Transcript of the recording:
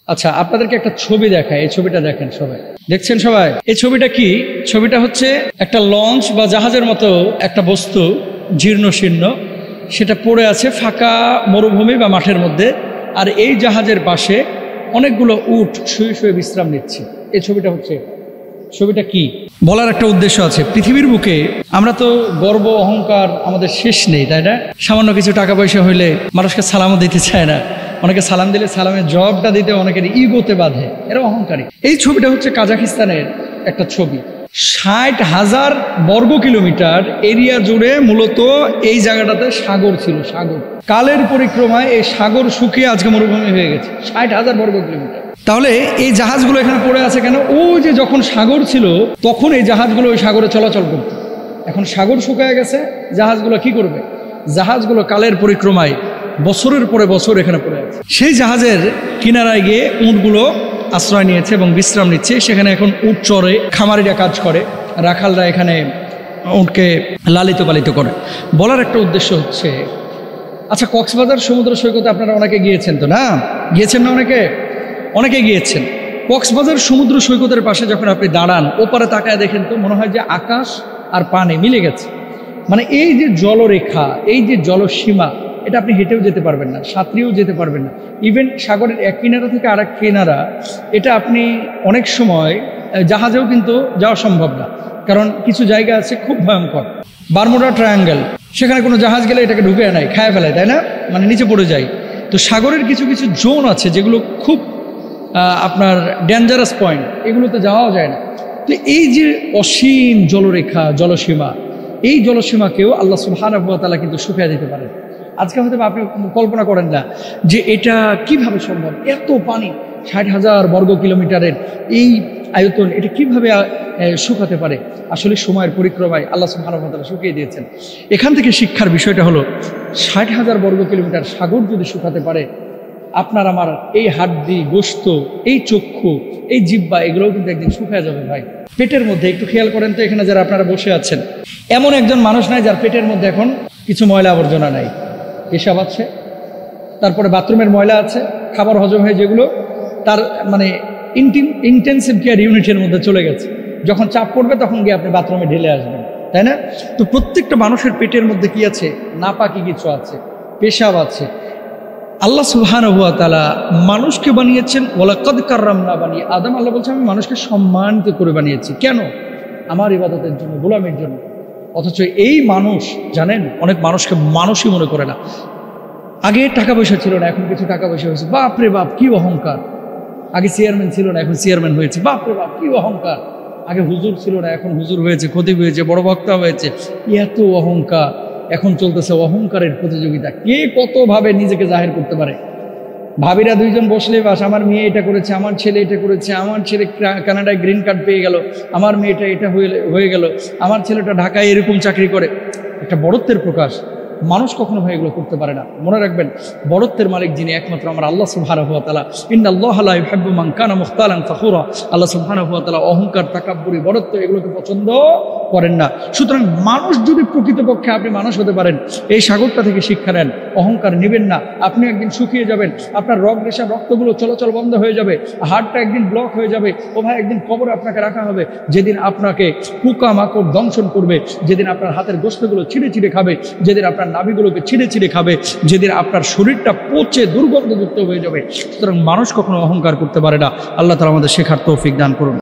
আচ্ছা, আপনাদেরকে একটা ছবি দেখায়, এই ছবিটা দেখেন সবাই। দেখছেন সবাই? এই ছবিটা কি? ছবিটা হচ্ছে একটা লঞ্চ বা জাহাজের মতো একটা বস্তু, জীর্ণ শীর্ণ, সেটা পড়ে আছে ফাঁকা মরুভূমি বা মাঠের মধ্যে। আর এই জাহাজের পাশে অনেকগুলো উট শুয়ে শুয়ে বিশ্রাম নিচ্ছে। এই ছবিটা হচ্ছে, ছবিটা কি বলার একটা উদ্দেশ্য আছে। পৃথিবীর বুকে আমরা তো গর্ব অহংকার আমাদের শেষ নেই, তাই না? সামান্য কিছু টাকা পয়সা হইলে মানুষকে সালামও দিতে চায় না, অনেকে সালাম দিলে সালামের জবাবটা দিতে অনেকের ইগোতে বাঁধে, এরা অহংকারী। এই ছবিটা হচ্ছে কাজাকিস্তানের একটা ছবি। 60,000 বর্গ কিলোমিটার এরিয়া জুড়ে মূলত এই জায়গাটাতে সাগর ছিল। সাগর কালের পরিক্রমায় এই সাগর শুকিয়ে আজকে মরুভূমি হয়ে গেছে। 60,000 বর্গ কিলোমিটার। তাহলে এই জাহাজগুলো এখানে পড়ে আছে কেন? ওই যে যখন সাগর ছিল তখন এই জাহাজগুলো ওই সাগরে চলাচল করত। এখন সাগর শুকায় গেছে, জাহাজগুলো কি করবে? জাহাজগুলো কালের পরিক্রমায় বছরের পরে বছর এখানে পড়ে আছে। সেই জাহাজের কিনারায় গিয়ে উটগুলো আশ্রয় নিয়েছে এবং বিশ্রাম নিচ্ছে। সেখানে এখন উট চড়ে, খামারিরা কাজ করে, রাখালরা এখানে উটকে লালিত পালিত করে। বলার একটা উদ্দেশ্য হচ্ছে, আচ্ছা, কক্সবাজার সমুদ্র সৈকতে আপনারা অনেকে গিয়েছেন তো, না গিয়েছেন না? অনেকে গিয়েছেন। কক্সবাজার সমুদ্র সৈকতের পাশে যখন আপনি দাঁড়ান, ওপারে তাকায় দেখেন তো মনে হয় যে আকাশ আর পানি মিলে গেছে। মানে এই যে জলরেখা, এই যে জলসীমা, এটা আপনি হেঁটেও যেতে পারবেন না, সাঁতরেও যেতে পারবেন না। ইভেন সাগরের এক কিনারা থেকে আরেক কিনারা, এটা আপনি অনেক সময় জাহাজেও কিন্তু যাওয়া সম্ভব না, কারণ কিছু জায়গা আছে খুব ভয়ঙ্কর। বারমুডা ট্রায়াঙ্গেল, সেখানে কোনো জাহাজ গেলে এটাকে ঢুকে নেয়, খায় ফেলায়, তাই না? মানে নিচে পড়ে যায়। তো সাগরের কিছু কিছু জোন আছে যেগুলো খুব আপনার ডেঞ্জারাস পয়েন্ট, এগুলোতে যাওয়াও যায় না। তো এই যে অসীম জলরেখা, জলসীমা, এই জলসীমাকেও আল্লাহ সুবহানাহু ওয়া তাআলা কিন্তু শুকিয়ে দিতে পারেন। আজকে হয়তো আপনি কল্পনা করেন না যে এটা কিভাবে সম্ভব। এত পানি, 60,000 বর্গ কিলোমিটারের এই আয়তন, এটা কিভাবে শুকাতে পারে? আসলে সময়ের পরিক্রমায় আল্লাহ সুবহানাহু ওয়া তাআলা শুকিয়ে দিয়েছেন। এখান থেকে শিক্ষার বিষয়টা হলো, 60,000 বর্গ কিলোমিটার সাগর যদি শুকাতে পারে, আপনার আমার এই হাড্ডি, গোশত, এই চক্ষু, এই জিহ্বা, এগুলোও কিন্তু একদিন শুকিয়ে যাবে ভাই। পেটের মধ্যে একটু খেয়াল করেন তো, এখানে যারা আপনারা বসে আছেন, এমন একজন মানুষ নাই যার পেটের মধ্যে এখন কিছু ময়লা আবর্জনা নাই। পেশাব আছে, তারপরে বাথরুমের ময়লা আছে, খাবার হজম হয়ে যেগুলো তার মানে ইন্টেন্সিভ কেয়ার ইউনিটের মধ্যে চলে গেছে। যখন চাপ পড়বে তখন গিয়ে আপনি বাথরুমে ঢেলে আসবেন, তাই না? তো প্রত্যেকটা মানুষের পেটের মধ্যে কি আছে? নাপাকি কিছু আছে, পেশাব আছে। আল্লাহ সুবহানাহু ওয়া তাআলা মানুষকে বানিয়েছেন ওয়ালাকাদ কাররামনা বানি আদম। আল্লাহ বলছেন আমি মানুষকে সম্মানিত করে বানিয়েছি। কেন? আমার ইবাদতের জন্য, গোলামের জন্য। অথচ এই মানুষ, জানেন, অনেক মানুষকে মানুষই মনে করে না। আগে টাকা পয়সা ছিল না, এখন কিছু টাকা পয়সা হয়েছে, বাপরে বাপ কি অহংকার। আগে চেয়ারম্যান ছিল না, এখন চেয়ারম্যান হয়েছে, বাপরে বাপ কি অহংকার। আগে হুজুর ছিল না, এখন হুজুর হয়েছে, খতিব হয়েছে, বড় বক্তা হয়েছে, এত অহংকার। এখন চলতেছে অহংকারের প্রতিযোগিতা, কে কতভাবে নিজেকে জাহির করতে পারে। ভাবিরা দুইজন বসলে বাস, আমার মেয়ে এটা করেছে, আমার ছেলে এটা করেছে, আমার ছেলে কানাডায় গ্রিন কার্ড পেয়ে গেল, আমার মেয়েটা এটা হয়ে গেল, আমার ছেলেটা ঢাকায় এরকম চাকরি করে। একটা বড়ত্বের প্রকাশ। মানুষ কখনো ভাই এগুলো করতে পারে না। মনে রাখবেন, বড়ত্বের মালিক যিনি, একমাত্র আমার আল্লাহ সুবহানাহু ওয়া তাআলা। ইন্নাল্লাহা লা ইউহিব্বু মান কানা মুখতালান ফাখুরা। আল্লাহ সুবহানাহু ওয়া তাআলা অহংকার, তাকাব্বুরি, বড়ত্ব এগুলোকে পছন্দ করেন না। সুতরাং মানুষ যদি প্রকৃতপক্ষে আপনি মানুষ হতে পারেন, এই সাগরটা থেকে শিক্ষা নেন, অহংকার নেবেন না। আপনি একদিন শুকিয়ে যাবেন, আপনার রক্তগুলো চলাচল বন্ধ হয়ে যাবে, হার্টটা একদিন ব্লক হয়ে যাবে। ও ভাই, একদিন কবরে আপনাকে রাখা হবে, যেদিন আপনাকে পোকামাকড় দংশন করবে, যেদিন আপনার হাতের গোশতগুলো ছিঁড়ে ছিঁড়ে খাবে, যেদিন আপনার নাভিগুলোকে ছিঁড়ে ছিঁড়ে খাবে, যেদিন আপনার শরীরটা পচে দুর্গন্ধযুক্ত হয়ে যাবে। সুতরাং মানুষ কখনো অহংকার করতে পারে না। আল্লাহ তাআলা আমাদের শেখার তৌফিক দান করুন।